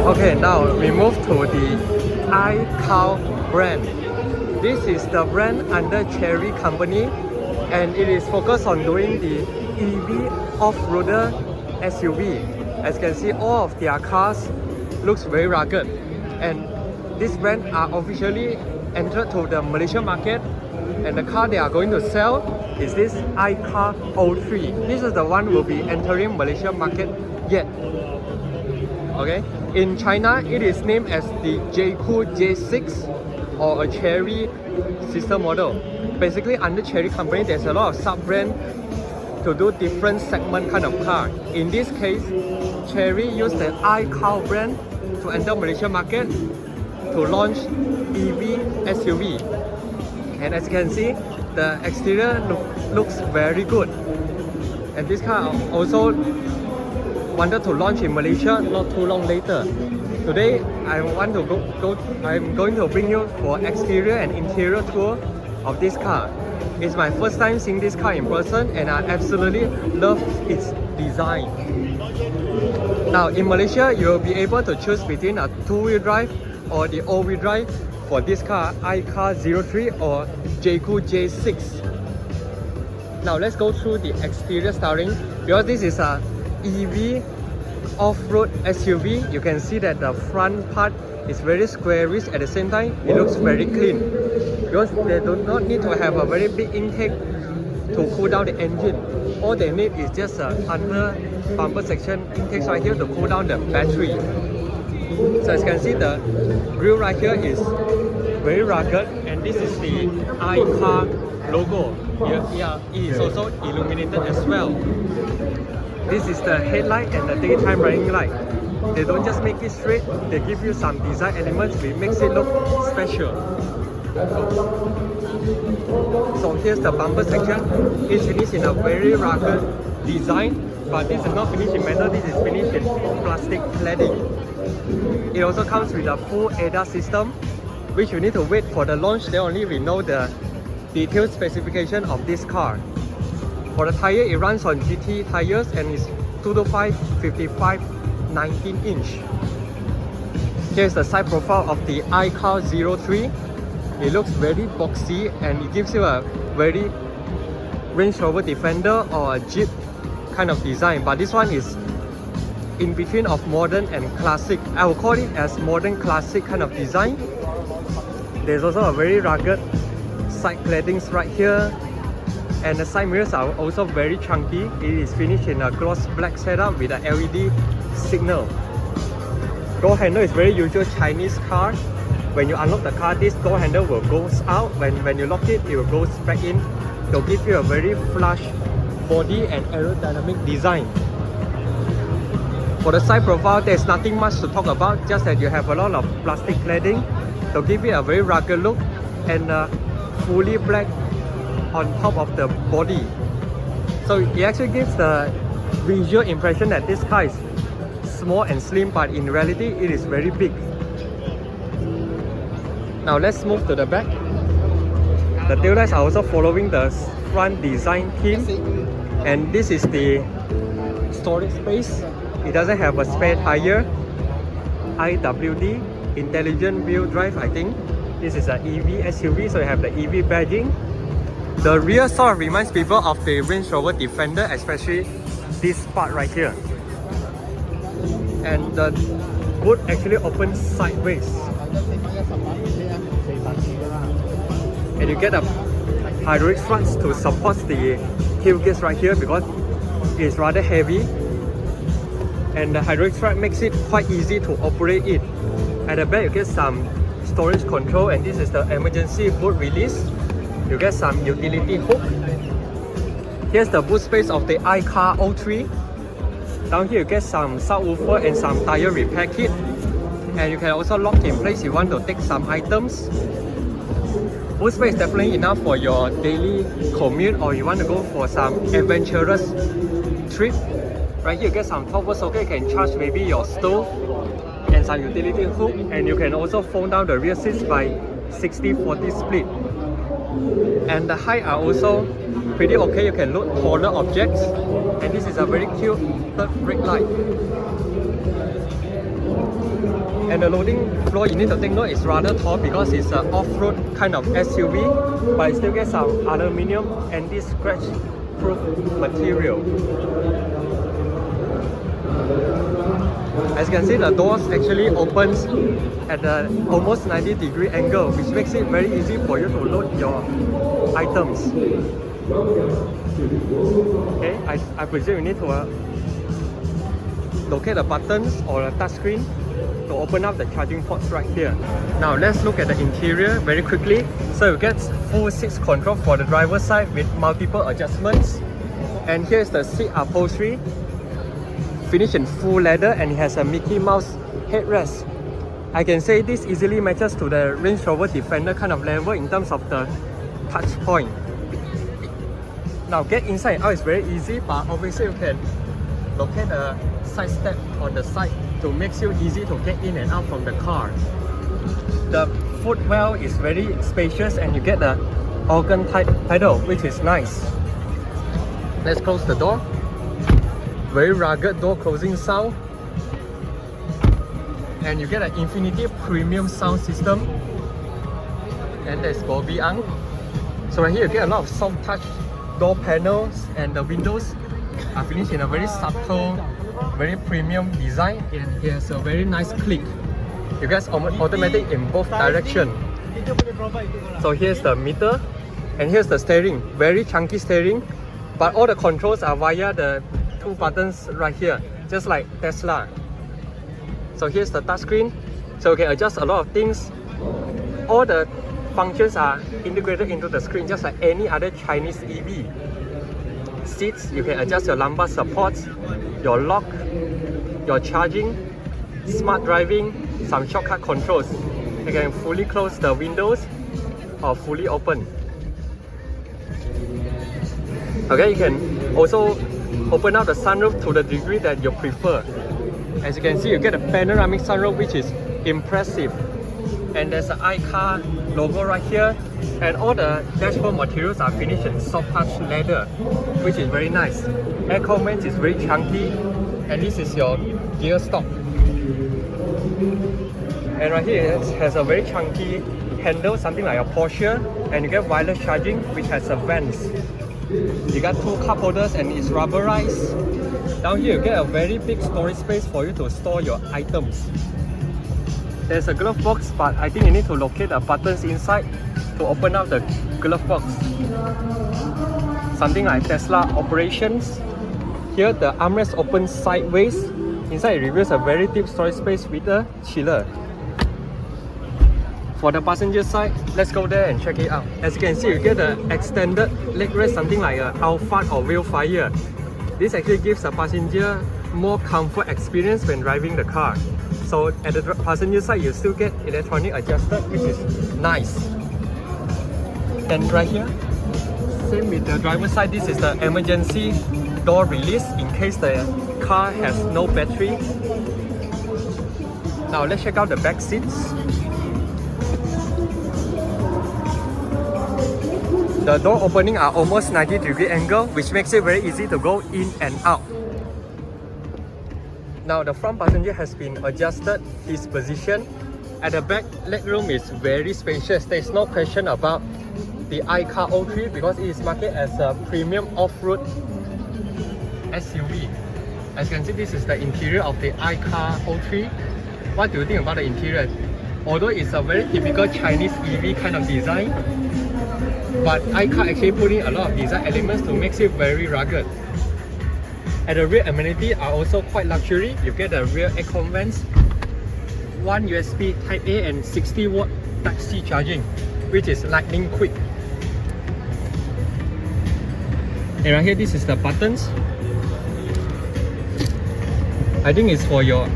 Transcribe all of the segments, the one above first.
Okay, now we move to the iCAUR brand. This is the brand under Chery company, and it is focused on doing the EV off-roader SUV. As you can see, all of their cars looks very rugged, and this brand are officially entered to the Malaysian market, and the car they are going to sell is this iCar O3. This is the one will be entering Malaysian market yet. Okay, in China it is named as the iQAUR J6 or a Chery sister model. Basically under Chery company there's a lot of sub-brand to do different segment kind of car. In this case, Chery used the iCAUR brand to enter Malaysian market to launch EV SUV. And as you can see, the exterior looks very good. And this car also wanted to launch in Malaysia not too long later. Today I'm going to bring you for exterior and interior tour of this car. It's my first time seeing this car in person, and I absolutely love its design. Now in Malaysia, you'll be able to choose between a two-wheel drive or the all-wheel drive for this car, iCar 03 or iQAUR J6. Now let's go through the exterior styling. Because this is a EV off-road SUV, you can see that the front part is very squarish. At the same time, it looks very clean because they do not need to have a very big intake to cool down the engine. All they need is just a under bumper section intake right here to cool down the battery. So as you can see, the grille right here is very rugged, and this is the iCar logo. Here it is also illuminated as well. This is the headlight and the daytime running light. They don't just make it straight, they give you some design elements which makes it look special. So here's the bumper section. It's finished in a very rugged design, but this is not finished in metal, this is finished in plastic cladding. It also comes with a full ADAS system, which you need to wait for the launch, then only we know the detailed specification of this car. For the tire, it runs on GT tires and is 225 55 19 inch. Here's the side profile of the iCar 03. It looks very boxy and it gives you a very Range Rover Defender or a Jeep kind of design, but this one is in between of modern and classic. I will call it as modern classic kind of design. There's also a very rugged side claddings right here, and the side mirrors are also very chunky. It is finished in a gloss black setup with a LED signal. Door handle is very usual Chinese car. When you unlock the car, this door handle will go out. When you lock it, it will go back in to give you a very flush body and aerodynamic design. For the side profile, there's nothing much to talk about, just that you have a lot of plastic cladding to give it a very rugged look, and fully black on top of the body. So it actually gives the visual impression that this car is small and slim, but in reality it is very big. Now let's move to the back. The taillights are also following the front design theme, and this is the storage space. It doesn't have a spare tire. IWD, intelligent wheel drive, I think. This is an EV SUV, so you have the EV badging. The rear sort of reminds people of the Range Rover Defender, especially this part right here. And the boot actually opens sideways. And you get a hydraulic struts to support the tailgates right here because it's rather heavy. And the hydraulic strut makes it quite easy to operate it. At the back you get some storage control, and this is the emergency boot release. You get some utility hook. Here's the boot space of the iCar 03. Down here you get some subwoofer and some tire repair kit. And you can also lock in place if you want to take some items. Boot space is definitely enough for your daily commute, or you want to go for some adventurous trip. Right here you get some 12-volt socket, you can charge maybe your stove, and some utility hook, and you can also fold down the rear seats by 60-40 split. And the height are also pretty okay, you can load taller objects, and this is a very cute third brake light. And the loading floor, you need to take note, is rather tall because it's an off-road kind of SUV, but it still gets some aluminium anti-scratch proof material. As you can see, the doors actually opens at an almost 90-degree angle, which makes it very easy for you to load your items. Okay, I presume you need to locate the buttons or a touchscreen to open up the charging ports right here. Now let's look at the interior very quickly. So you get full seat control for the driver's side with multiple adjustments. And here's the seat upholstery, finished in full leather, and it has a Mickey Mouse headrest. I can say this easily matches to the Range Rover Defender kind of level in terms of the touch point. Now get inside and out is very easy, but obviously you can locate a side step on the side to make it easy to get in and out from the car. The footwell is very spacious and you get the organ type pedal, which is nice. Let's close the door. Very rugged door closing sound. And you get an Infinity premium sound system. And there's Bobby Ang. So right here you get a lot of soft touch door panels, and the windows are finished in a very subtle, very premium design, and it has a very nice click. You guys automatic in both directions. So here's the meter, and here's the steering. Very chunky steering, but all the controls are via the two buttons right here, just like Tesla. So here's the touchscreen, so you can adjust a lot of things. All the functions are integrated into the screen just like any other Chinese EV. Seats, you can adjust your lumbar supports, your lock, your charging, smart driving, some shortcut controls. You can fully close the windows or fully open. Okay, you can also open up the sunroof to the degree that you prefer. As you can see, you get a panoramic sunroof, which is impressive. And there's an iCar logo right here, and all the dashboard materials are finished in soft touch leather, which is very nice. Air vent is very chunky, and this is your gear stop. And right here it has a very chunky handle, something like a Porsche, and you get wireless charging, which has a vents. You got two cup holders and it's rubberized. Down here you get a very big storage space for you to store your items. There's a glove box, but I think you need to locate the buttons inside to open up the glove box. Something like Tesla operations. Here the armrest opens sideways. Inside it reveals a very deep storage space with a chiller. For the passenger side, let's go there and check it out. As you can see, you get the extended leg rest, something like a Alphard or Wheelfire. This actually gives the passenger more comfort experience when driving the car. So at the passenger side, you still get electronic adjusted, which is nice. And right here, same with the driver's side, this is the emergency door release in case the car has no battery. Now let's check out the back seats. The door opening are almost 90-degree angle, which makes it very easy to go in and out. Now the front passenger has been adjusted his position. At the back, legroom is very spacious. There is no question about the iCar O3 because it is marketed as a premium off-road SUV. As you can see, this is the interior of the iCar O3. What do you think about the interior? Although it's a very typical Chinese EV kind of design, but iCar actually put in a lot of design elements to make it very rugged. At the rear, amenities are also quite luxury. You get the rear aircon vents, one USB Type A and 60-watt Type-C charging, which is lightning quick. And right here, this is the buttons. I think it's for your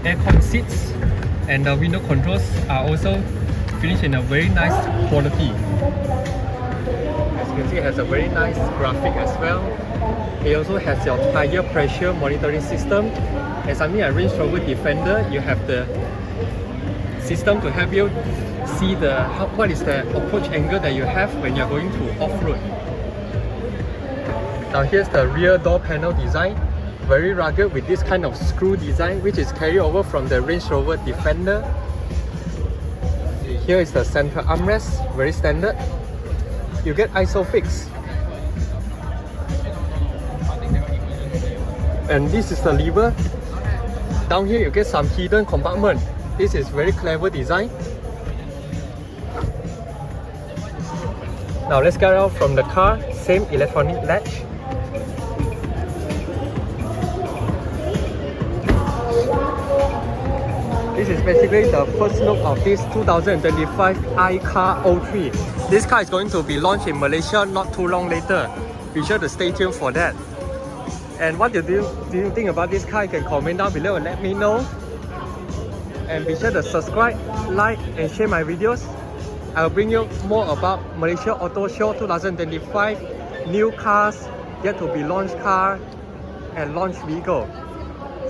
aircon seats, and the window controls are also finished in a very nice quality. As you can see, it has a very nice graphic as well. It also has your tire pressure monitoring system, and something like Range Rover Defender, you have the system to help you see what is the approach angle that you have when you're going to off-road. Now here's the rear door panel design. very rugged with this kind of screw design, which is carried over from the Range Rover Defender. Here is the center armrest, very standard. You get ISOFIX. And this is the lever. Down here you get some hidden compartment. This is very clever design. Now let's get out from the car. Same electronic latch. This is basically the first look of this 2025 iCar O3. This car is going to be launched in Malaysia not too long later. Be sure to stay tuned for that. And what do you think about this car? You can comment down below and let me know. And be sure to subscribe, like and share my videos. I'll bring you more about Malaysia Auto Show 2025, new cars, yet to be launched car and launch vehicle.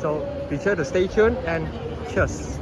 So be sure to stay tuned and cheers.